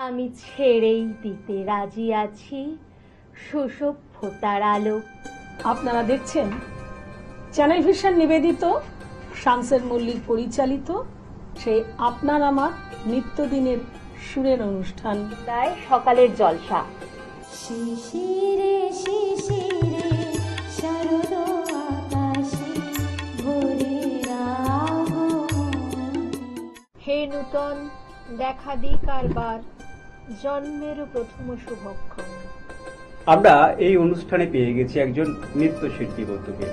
আমি ছেড়েই দিতে রাজি আছি সুসভ্যতার আলো। আপনারা দেখছেন চ্যানেল ভিশন নিবেদিত শামসের মল্লিক পরিচালিত সেই আপনার আমার নিত্যদিনের সুরের অনুষ্ঠান তাই সকালের জলসা। শিশিরে শিশিরে শরৎ আকাশে ভোরের আগমন। হে নূতন দেখা দিক কারবার জন্মের প্রথম শুভক্ষণ। আমরা এই অনুষ্ঠানে পেয়ে গেছি একজন নৃত্যশিল্পী বন্ধুকে।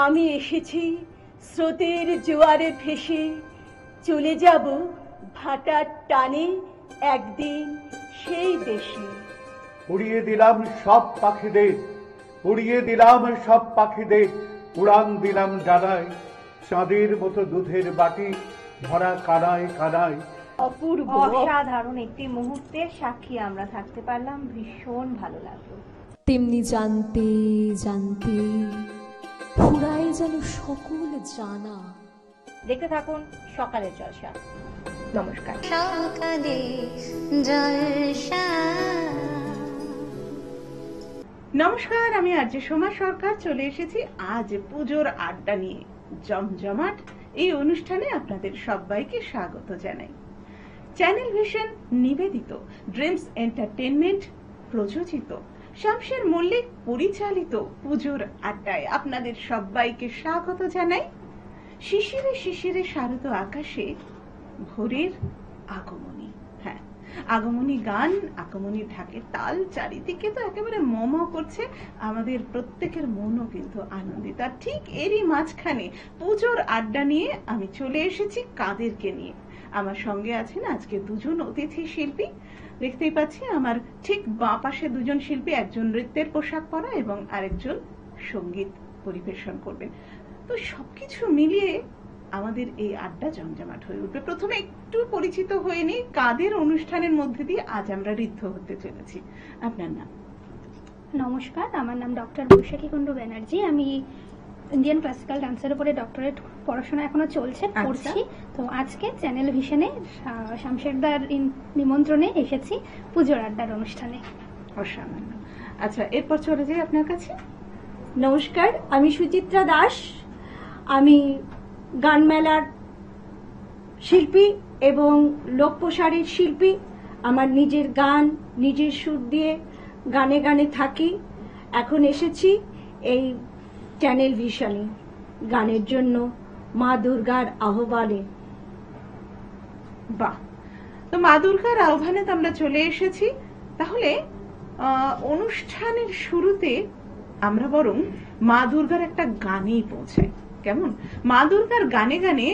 আমি এসেছি স্রোতের জোয়ারে ভেসে, চলে যাব ভাটার টানে একদিন সেই দেশে। উড়িয়ে দিলাম সব পাখিদের, উড়িয়ে দিলাম সব পাখিদের, উড়ান দিলাম ডানায়, চাঁদের মতো দুধের বাটি ভরা কানায় কানায়। অপূর্ব অসাধারণ একটি মুহূর্তের সাক্ষী আমরা থাকতে পারলাম, ভীষণ ভালো লাগলো। তেমনি জানতে জানতে ফুরায় যেন সকল জানা। দেখতে থাকুন সকালের জলসা। নমস্কার। নমস্কার, আমি আরজে সোমা সরকার চলে এসেছি আজ পুজোর আড্ডা নিয়ে জমজমাট এই অনুষ্ঠানে আপনাদের সবাইকে স্বাগত জানাই। চ্যানেল ভিশন নিবেদিত, ড্রিমস এন্টারটেইনমেন্ট প্রযোজিত, শামসের মল্লিক পরিচালিত পুজোর আড্ডায় আপনাদের সবাইকে স্বাগত জানাই। শিশিরে শিশিরে শারদ আকাশে ভোরের আগমনী। হ্যাঁ, আগমনী গান, আগমনী ঢাকের তাল চারিদিকে তো একেবারে মম করছে, আমাদের প্রত্যেকের মনও কিন্তু আনন্দিত। আর ঠিক এরই মাঝখানে পুজোর আড্ডা নিয়ে আমি চলে এসেছি কাদেরকে নিয়ে। আমার সঙ্গে আছেন আজকে দুজন অতিথি শিল্পী। দেখতেই পাচ্ছি আমার ঠিক বাঁ পাশে দুজন শিল্পী, একজন নৃত্যের পোশাক পরা এবং আরেকজন সঙ্গীত পরিবেশন করবেন। তো সবকিছু মিলিয়ে আমাদের এই আড্ডা জমজমাট হয়ে উঠবে। প্রথমে একটু পরিচিত হয়ে নিই কাদের অনুষ্ঠানের মধ্যে দিয়ে আজ আমরা ঋদ্ধ হতে চলেছি। আপনার নাম? নমস্কার, আমার নাম ডক্টর বৈশাখী কুণ্ডু ব্যানার্জি। আমি ইন্ডিয়ান ক্লাসিক্যাল ডান্সের উপরে ডক্টরেট পড়াশোনা এখনো চলছে, পড়ছি। তো আজকে চ্যানেল ভিশনে শামশেরদার নিমন্ত্রণে এসেছি পুজোর আড্ডার অনুষ্ঠানে। অসামান্য। আচ্ছা, এরপর চলে যাই আপনার কাছে। নমস্কার, আমি সুচিত্রা দাস। আমি গান মেলার শিল্পী এবং লোকপ্রসারের শিল্পী। আমার নিজের গান, নিজের সুর দিয়ে গানে গানে থাকি। এখন এসেছি এই চ্যানেল ভিশনে গানের জন্য মা দুর্গার আহ্বানে। বাহ, তো মা দুর্গার আহ্বানে তো আমরা চলে এসেছি। তাহলে অনুষ্ঠানের শুরুতে আমরা বরং মা দুর্গার একটা গানেই পৌঁছাই, কেমন? মা দুর্গার গানে গানে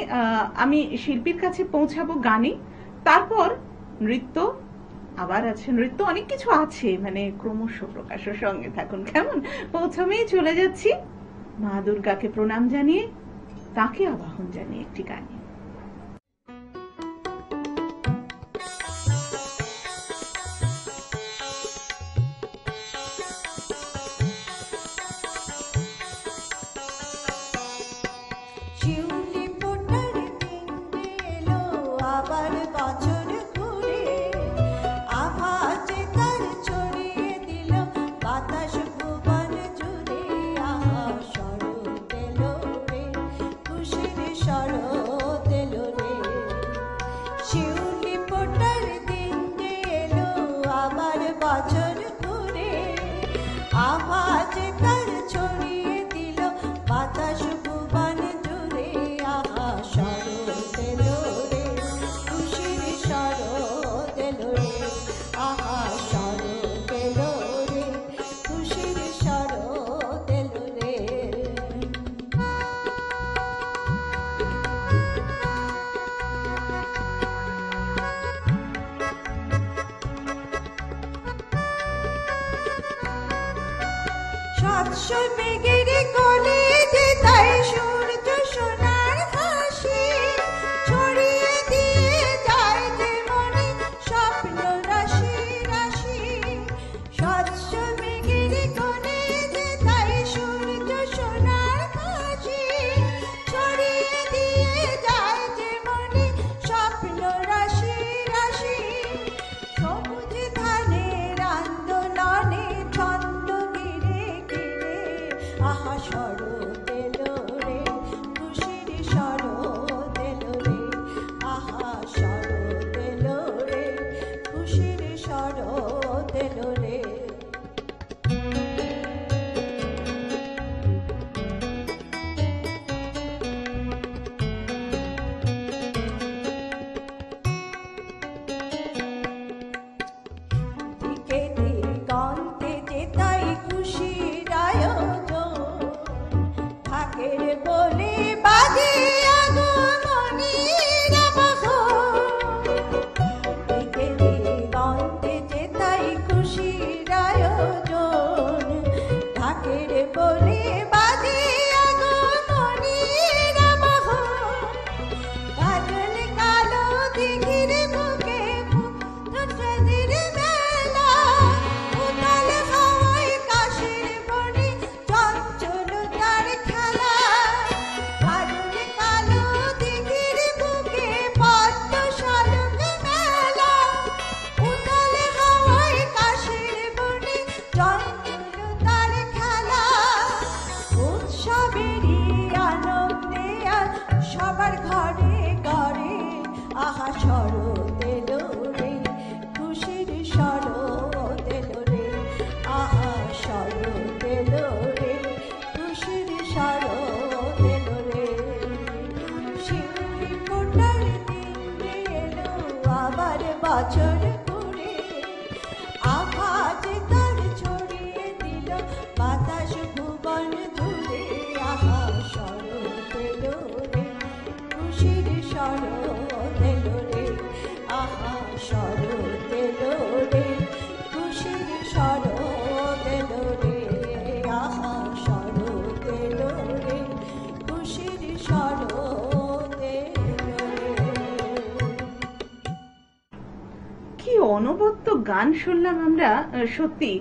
আমি শিল্পীর কাছে পৌঁছাবো গানে, তারপর নৃত্য, আবার আছে নৃত্য, অনেক কিছু আছে, মানে ক্রমশ প্রকাশের সঙ্গে থাকুন, কেমন? প্রথমেই চলে যাচ্ছি মা দুর্গাকে প্রণাম জানিয়ে, তাকে আবাহন জানিয়ে একটি গানে। শরৎ এলো রে, খুশির শরৎ এলো রে, আহা শরৎ এলো রে, খুশির শরৎ এলো রে। শিউলি ফোটার দিন এলো আবার বছর ঘুরে, আভাজ তার ছড়িয়ে দিল বাতাস ভুবন জুড়ে, আহা শরৎ এলো রে, খুশির শরৎ এলো রে, আহা শরৎ এলো রে, খুশির শরৎ এলো রে, আহা শরৎ এলো রে, খুশির শরৎ এলো রে। কি অনবদ্য গান শুনলাম আমরা। সত্যি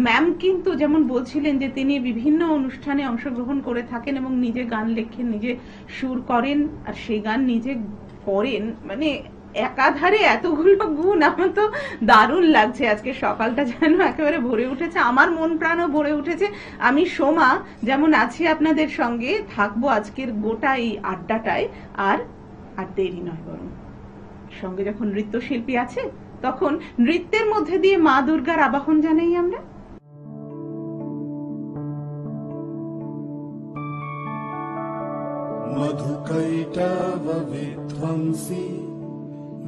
ম্যাম কিন্তু যেমন বলছিলেন যে তিনি বিভিন্ন অনুষ্ঠানে অংশগ্রহণ করে থাকেন এবং নিজে গান লেখেন, নিজে সুর করেন আর সেই গান নিজে করেন, মানে একাধারে এতগুলো গুণ। আমার তো দারুণ লাগছে, আজকে সকালটা যেন একেবারে ভরে উঠেছে, আমার মন প্রাণও ভরে উঠেছে। আমি সোমা যেমন আছি আপনাদের সঙ্গে, থাকবো আজকের গোটা এই আড্ডাটায়। আর দেরি নয়, বরং সঙ্গে যখন নৃত্যশিল্পী আছে তখন নৃত্যের মধ্যে দিয়ে মা দুর্গার আবাহন জানাই আমরা। मधुकैटव विध्वंसी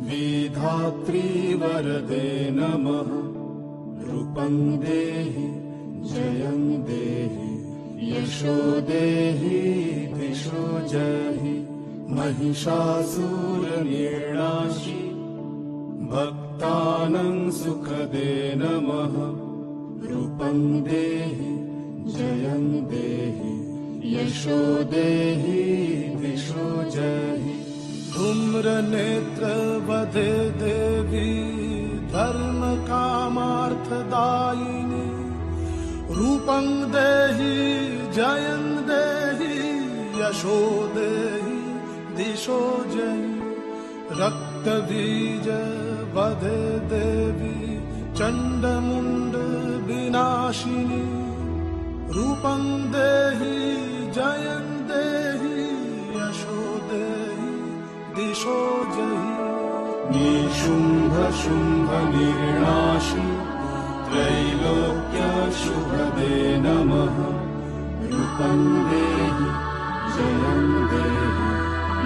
विधात्री वरदे नमः। रूपं देहि जयं देहि यशो देहि दिशो जहि। महिषासुरनिर्णाशि भक्तानां सुखदे नमः। रूपं देहि जयं देहि यशो देहि दिशो जहि। धूम्रनेत्र वधे देवी धर्म कामार्थदायिनी। रूपं देहि जयं देहि यशो देहि दिशो जहि। रक्तबीज वधे देवी चण्डमुण्ड विनाशिनी। रूपं देहि जयं देहि यशो देहि दिशो जहि। निशुम्भ शुम्भ निर्णाशि त्रैलोक्य शुभदे नमः। रूपं देहि जयं देहि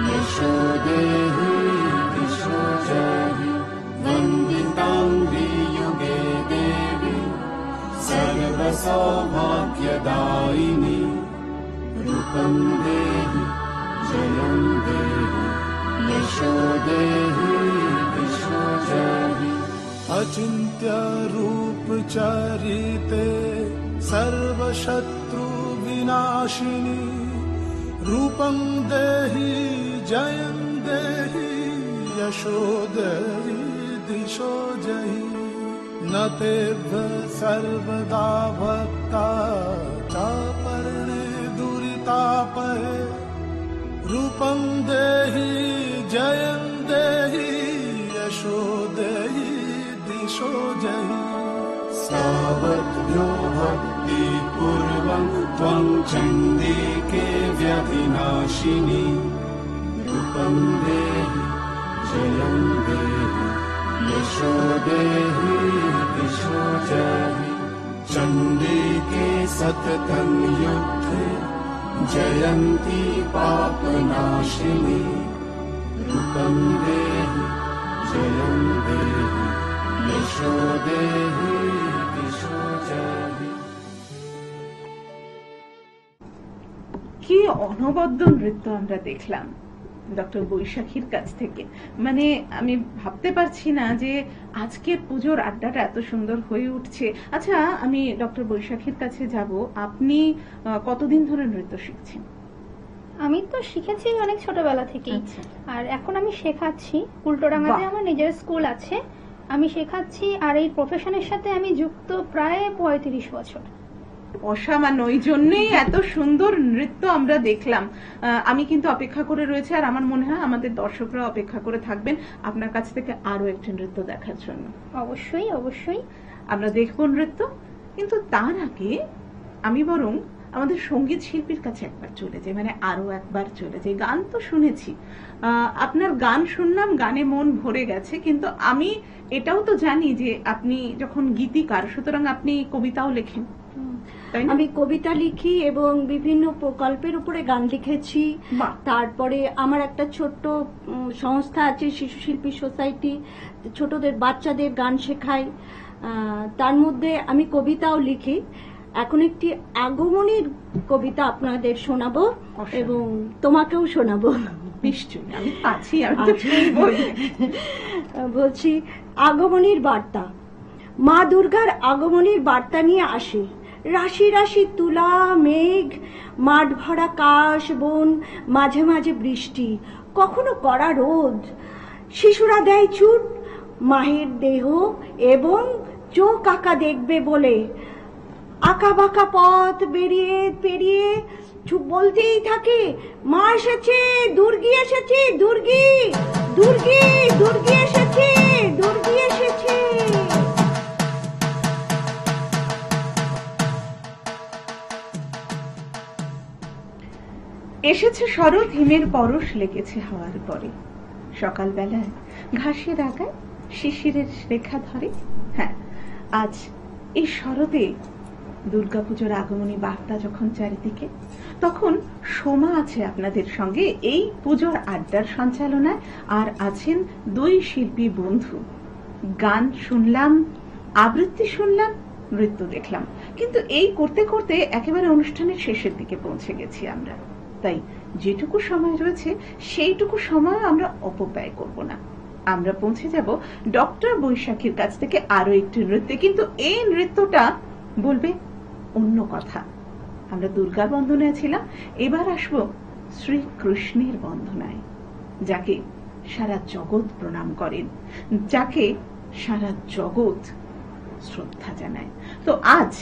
यशो देहि दिशो जहि। वन्दिताङ्घ्रि युगे देवी सर्वसौभाग्यदायिनी। रूपं देहि जयं देहि यशो देहि दिशो जहि। अचिन्त्य रूप चरिते सर्वशत्रु विनाशिनी। रूपं देहि जयं देहि यशो देहि दिशो जहि। न तेभ्य सर्वदा भक्ता चापर्णे दुरितापहे। रूपं देहि जयं देहि यशो देहि दिशो जहि। सावद्भ्यो भक्ति पूर्वं त्वं चण्डिके व्यधिनाशिनी। रूपं देहि जयं देहि यशो देहि दिशो जहि। चण्डिके सततं युद्धे जयन्ती पापनाशिनी। रूपं देहि जयं देहि यशो देहि दिशो जहि। কি অনবদ্য নৃত্য আমরা দেখলাম ডক্টর বৈশাখীর কাছ থেকে। মানে আমি ভাবতে পারছি না যে আজকে পুজোর আড্ডাটা এত সুন্দর হয়ে উঠছে। আচ্ছা, আমি ডক্টর বৈশাখীর কাছে যাব। আপনি কতদিন ধরে নৃত্য শিখছেন? আমি তো শিখেছি অনেক ছোটবেলা থেকেই, আর এখন আমি শেখাচ্ছি। উল্টোডাঙ্গাতে আমার নিজের স্কুল আছে, আমি শেখাচ্ছি। আর এই প্রফেশনের সাথে আমি যুক্ত প্রায় 35 বছর। অসামান্য, এই জন্যই এত সুন্দর নৃত্য আমরা দেখলাম। আমি কিন্তু অপেক্ষা করে রয়েছে, আর আমার মনে হয় আমাদের দর্শকরা অপেক্ষা করে থাকবেন আপনার কাছ থেকে আরো একটি নৃত্য দেখার জন্য। অবশ্যই অবশ্যই আমরা দেখব নৃত্য, কিন্তু তার আগে আমি বরং আমাদের সঙ্গীত শিল্পীর কাছে একবার চলে যাই, মানে আরো একবার চলে যাই। গান তো শুনেছি, আপনার গান শুনলাম, গানে মন ভরে গেছে, কিন্তু আমি এটাও তো জানি যে আপনি যখন গীতিকার, সুতরাং আপনি কবিতাও লেখেন। আমি কবিতা লিখি এবং বিভিন্ন প্রকল্পের উপরে গান লিখেছি। তারপরে আমার একটা ছোট্ট সংস্থা আছে, শিশু শিল্পী সোসাইটি, ছোটদের বাচ্চাদের গান শেখাই। তার মধ্যে আমি কবিতাও লিখি। এখন একটি আগমনীর কবিতা আপনাদের শোনাবো এবং তোমাকেও শোনাবো। নিশ্চয়ই, আমি আছি, বলছি, আগমনীর বার্তা। মা দুর্গার আগমনীর বার্তা নিয়ে আসে রাশি রাশি তুলা মেঘ, মাঠ ভরা কাশ বন, মাঝে মাঝে বৃষ্টি, কখনো কড়া রোদ। শিশুরা দেয় ছুট মায়ের দেহ এবং চোখ আঁকা দেখবে বলে, আঁকা বাঁকা পথ বেরিয়ে পেরিয়ে বলতেই থাকে, মা এসেছে, দুর্গি এসেছে, দুর্গি দুর্গি দুর্গি এসেছে, দুর্গি এসেছে। এসেছে শরৎ, হিমের পরশ লেগেছে হওয়ার পরে, সকালবেলায় ঘাসের আগায় শিশিরের রেখা ধরে। হ্যাঁ, আজ এই শরতে দুর্গাপুজোর আগমনী বার্তা যখন চারিদিকে, তখন সোমা আছে আপনাদের সঙ্গে এই পুজোর আড্ডার সঞ্চালনায়, আর আছেন দুই শিল্পী বন্ধু। গান শুনলাম, আবৃত্তি শুনলাম, নৃত্য দেখলাম, কিন্তু এই করতে করতে একেবারে অনুষ্ঠানের শেষের দিকে পৌঁছে গেছি আমরা। তাই যেটুকু সময় রয়েছে সেইটুকু সময় আমরা অপব্যয় করব না। আমরা পৌঁছে যাব ডক্টর বৈশাখীর কাছ থেকে আরো একটি নৃত্যে, কিন্তু এই নৃত্যটা বলবে অন্য কথা। আমরা দুর্গার বন্দনায় ছিলাম, এবার আসবো শ্রীকৃষ্ণের বন্দনায়, যাকে সারা জগৎ প্রণাম করেন, যাকে সারা জগৎ শ্রদ্ধা জানায়। তো আজ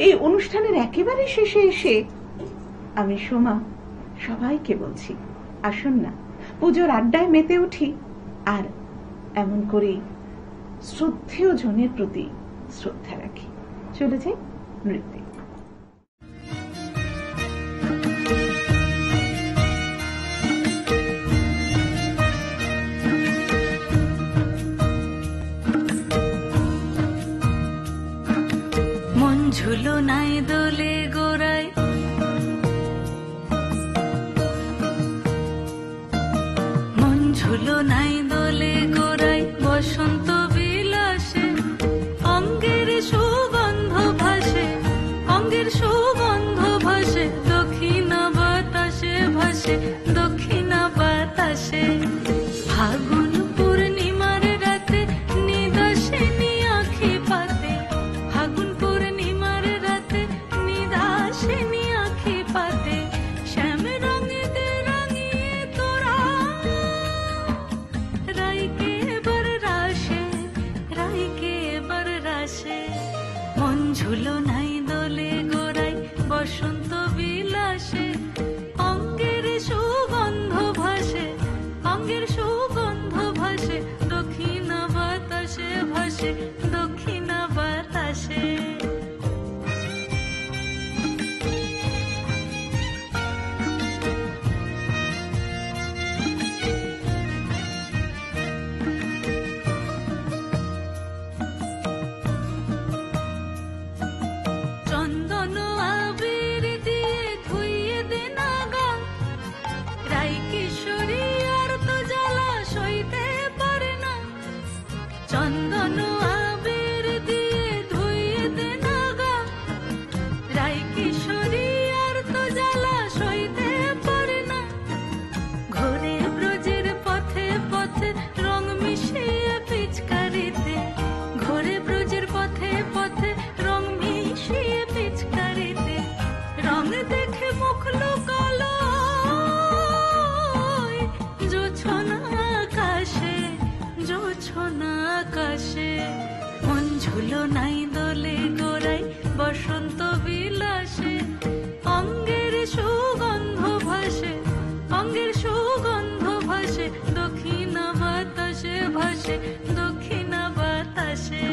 এই অনুষ্ঠানের একেবারে শেষে এসে আমি সোমা সবাইকে বলছি, আসুন না পুজোর আড্ডায় মেতে উঠি, আর এমন করেই শ্রদ্ধেয় জনের প্রতি শ্রদ্ধা রাখি। চলে যাই নৃত্যে। মন ঝুলো নাই দোলে গোড়ায়, মন ঝুলো নাই দোলে গোড়ায়, বসন্ত বিলাসে অঙ্গের সুগন্ধ ভাসে, অঙ্গের সুগন্ধ ভাসে, দক্ষিণা বাতাসে ভাসে, দক্ষিণা বাতাসে। ফাগুন পূর্ণিমার রাতে নিদাসিনী আঁখি পাতে, ফাগুন পূর্ণিমার রাতে নিদাসিনী আঁখি পাতে, শ্যাম রঙেতে রাঙিয়ে তোরা রাইকে এবার রাশে, রাইকে এবার রাশে। মন ঝুলো নাই দোলে গোড়ায়, বসন্ত বিলাসে অঙ্গের সুগন্ধ ভাসে, অঙ্গের সুগন্ধ ভাসে, দক্ষিণা বাতাসে ভাসে, দক্ষিণা বাতাসে। চন্দন আবির দিয়ে ধুইয়ে দে না গা, রাই কিশোরী আর তো জ্বালা সইতে পারে না। চন্দন আবির দিয়ে ধুইয়ে দে না গা, রাই কিশোরী আর তো জ্বালা সইতে পারে না। ঘোরে ব্রজের পথে পথে রং মিশিয়ে পিচকারিতে, ঘোরে ব্রজের পথে পথে রং মিশিয়ে পিচকারিতে, রং দেখে মুখ লুকালো জোছনা আকাশে, জোছনা আকাশে। মন ঝুলো নাই দোলে গোড়ায়, বসন্ত বিলাসে অঙ্গের সুগন্ধ ভাসে, অঙ্গের সুগন্ধ ভাসে, দক্ষিণা বাতাসে ভাসে, দক্ষিণা বাতাসে।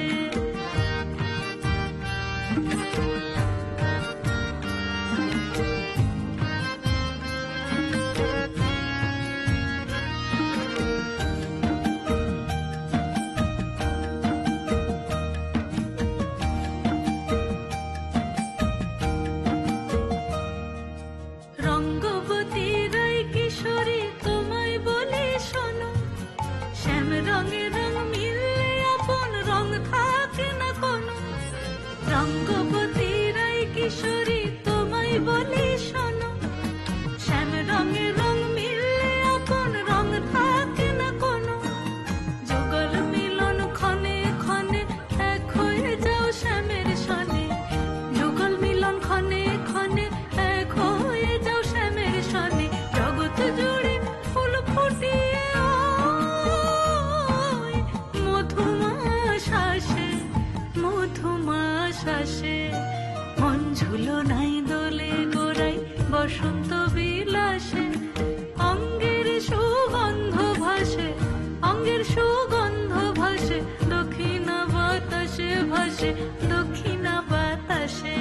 আকাশে দক্ষিণা বাতাসে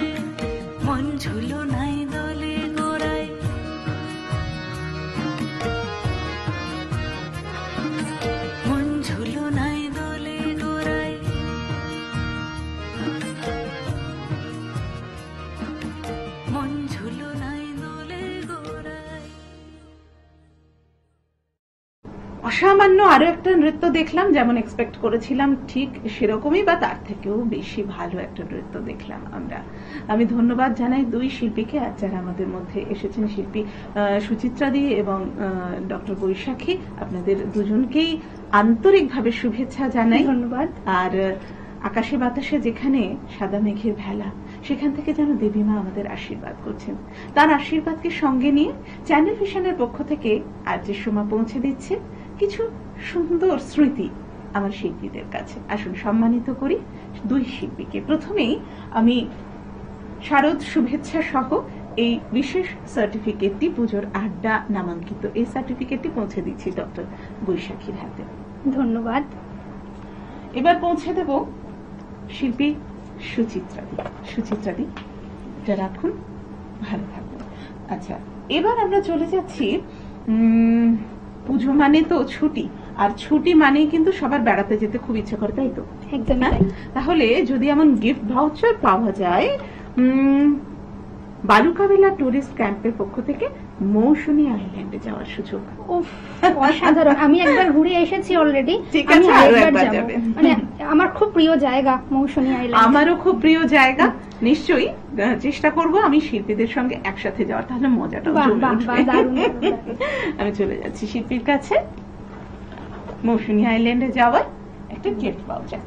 মন ঝুলো নাই দোলে গোড়ায় মন ঝুলো নাই দোলে গোড়ায় মন ঝুলো নাই দোলে গোড়ায়। অসামান্য আরো একটা নৃত্য দেখলাম, যেমন এক্সপেক্ট করেছিলাম ঠিক সেরকমই বা তার থেকেও বেশি ভালো একটা নৃত্য দেখলাম আমরা। আমি ধন্যবাদ জানাই দুই শিল্পীকে, আর যারা আমাদের মধ্যে এসেছেন শিল্পী সুচিত্রাদি এবং ডক্টর বৈশাখী, আপনাদের দুজনকেই আন্তরিকভাবে শুভেচ্ছা জানাই। ধন্যবাদ। আর আকাশে বাতাসে যেখানে সাদা মেঘের ভেলা, সেখান থেকে যেন দেবী মা আমাদের আশীর্বাদ করছেন। তার আশীর্বাদকে সঙ্গে নিয়ে চ্যানেল ভিশনের পক্ষ থেকে আজ যে সময় পৌঁছে দিচ্ছে কিছু সুন্দর স্মৃতি আমার শিল্পীদের কাছে। আসুন সম্মানিত করি দুই শিল্পীকে। প্রথমেই আমি শারদ শুভেচ্ছা সহ এই বিশেষ সার্টিফিকেটটি, পুজোর আড্ডা নামাঙ্কিত এই সার্টিফিকেটটি পৌঁছে দিচ্ছি ডক্টর বৈশাখীর হাতে। ধন্যবাদ। এবার পৌঁছে দেব শিল্পী সুচিত্রাদি। সুচিত্রাদি এটা রাখুন, ভালো থাকুন। আচ্ছা, এবার আমরা চলে যাচ্ছি পুজো মানে তো ছুটি, আর ছুটি মানেই কিন্তু সবার বেড়াতে যেতে খুব ইচ্ছা করে, তাই তো? একদম। তাহলে যদি এমন গিফট ভাউচার পাওয়া যায় বালুকাবেলা টুরিস্ট ক্যাম্পের পক্ষ থেকে মৌসুমী আইল্যান্ডে যাওয়ার সুযোগ। অসাধারণ। আমি একবার ঘুরে এসেছি অলরেডি, ঠিক আছে, আরো একবার যাবেন। মানে আমার খুব প্রিয় জায়গা মৌসুমী আইল্যান্ড। আমারও খুব প্রিয় জায়গা। নিশ্চয়ই চেষ্টা করব আমি শিল্পীদের সঙ্গে একসাথে যাওয়ার, তাহলে মজাটা আমি চলে যাচ্ছি শিল্পীর কাছে। মৌসুমী আইল্যান্ডে যাওয়ার একটা গিফট ভাউচার।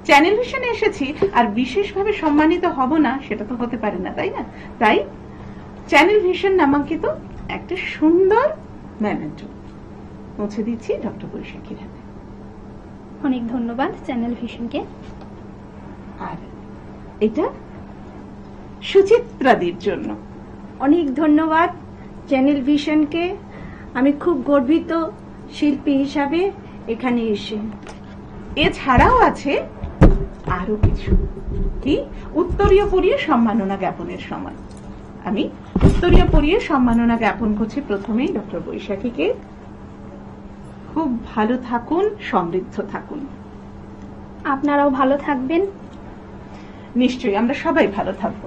চ্যানেল ভিশনে এসেছি আর বিশেষভাবে সম্মানিত হব না সেটা তো হতে পারে না, তাই না? তাই চ্যানেল ভিশন নামাঙ্কিত একটা সুন্দর মেমেন্টো পৌঁছে দিচ্ছি ডক্টর বৈশাখীর হাতে। অনেক ধন্যবাদ চ্যানেল ভিশনকে। আর এটা সুচিত্রাদির জন্য। অনেক ধন্যবাদ চ্যানেল ভিশনকে। আমি খুব গর্বিত শিল্পী হিসাবে এখানে এসে। এছাড়াও আছে আরো কিছু, কি উত্তরীয় পরিয়ে সম্মাননা জ্ঞাপনের সময়। আমি উত্তরীয় পরিয়ে সম্মাননা জ্ঞাপন করছি প্রথমেই ডক্টর বৈশাখীকে। খুব ভালো থাকুন, সমৃদ্ধ থাকুন। আপনারাও ভালো থাকবেন। নিশ্চয়ই আমরা সবাই ভালো থাকবো।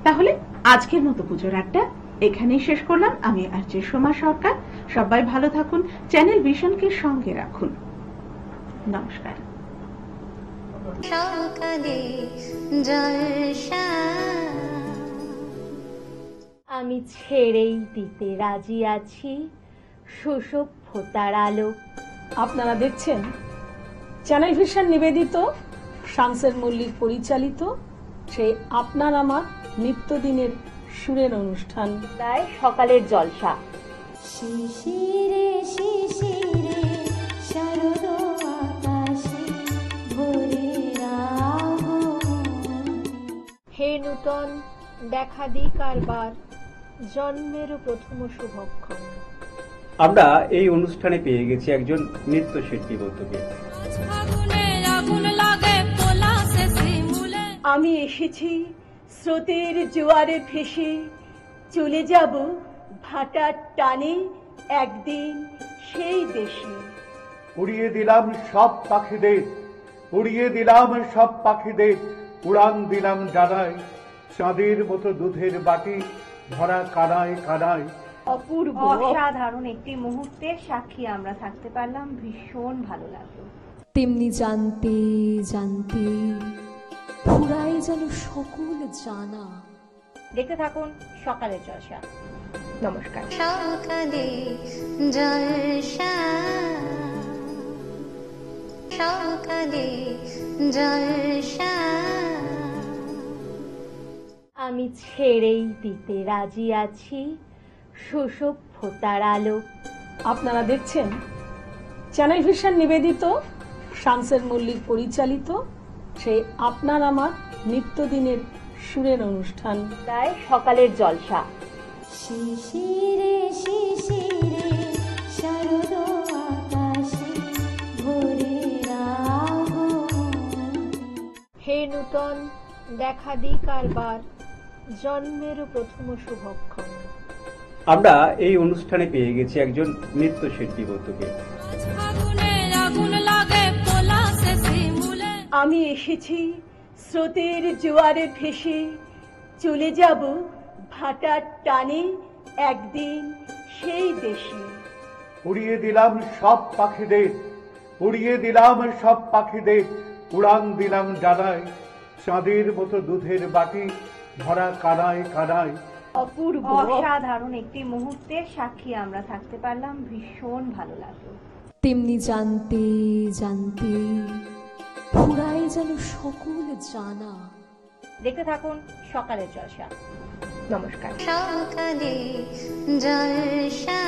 তাহলে আজকের মতো পুজোর আড্ডা এখানেই শেষ করলাম। আমি আর যে সোমা সরকার। সবাই ভালো থাকুন, চ্যানেল ভিশনকে সঙ্গে রাখুন। নমস্কার। সকালে জলসা আমি ছেড়েই দিতে রাজি আছি সুসভ্যতার আলো। আপনারা দেখছেন চ্যানেল ভিশন নিবেদিত শামসের মল্লিক পরিচালিত সেই আপনার আমার নিত্যদিনের সুরের অনুষ্ঠান তাই সকালের জলসা। শিশিরে শিশিরে শারদ আকাশে ভোরের আগমনে। হে নূতন দেখা দিই কারবার জন্মেরও প্রথম শুভক্ষণ। আমরা এই অনুষ্ঠানে পেয়ে গেছি একজন নৃত্যশিল্পী বন্ধুকে। আমি এসেছি স্রোতের জোয়ারে ভেসে, চলে যাব ভাটার টানে একদিন সেই দেশে। উড়িয়ে দিলাম সব পাখিদের, উড়িয়ে দিলাম সব পাখিদের, উড়ান দিলাম ডানায়, চাঁদের মতো দুধের বাটি ভরা কানায় কানায়। অপূর্ব অসাধারণ একটি মুহূর্তের সাক্ষী আমরা থাকতে পারলাম, ভীষণ ভালো লাগলো। তেমনি জানতে জানতে ফুরায় যেন সকল জানা। দেখতে থাকুন সকালের জলসা। নমস্কার। সকালে জলসা সকালে জলসা আমি ছেড়েই দিতে রাজি আছি সুসভ্যতার আলো। আপনারা দেখছেন চ্যানেল ভিশন নিবেদিত শামসের মল্লিক পরিচালিত সেই আপনার আমার নিত্যদিনের সুরের অনুষ্ঠান তাই সকালের জলসা। শিশিরে শিশিরে শারদ আকাশে ভোরের নূতন দেখা দিই কারবার জন্মেরও প্রথম শুভক্ষণ। আমরা এই অনুষ্ঠানে পেয়ে গেছি একজন নৃত্যশিল্পী বন্ধুকে। আমি এসেছি স্রোতের জোয়ারে ভেসে, চলে যাব ভাটার টানে একদিন সেই দেশে। উড়িয়ে দিলাম সব পাখিদের, উড়িয়ে দিলাম সব পাখিদের, উড়ান দিলাম ডানায়, চাঁদের মতো দুধের বাটি ভরা কানায় কানায়। অপূর্ব অসাধারণ একটি মুহূর্তের সাক্ষী আমরা থাকতে পারলাম, ভীষণ ভালো লাগলো। তেমনি জানতে জানতে ফুরায় যেন সকল জানা। দেখতে থাকুন সকালের জলসা। নমস্কার। সকালে জলসা।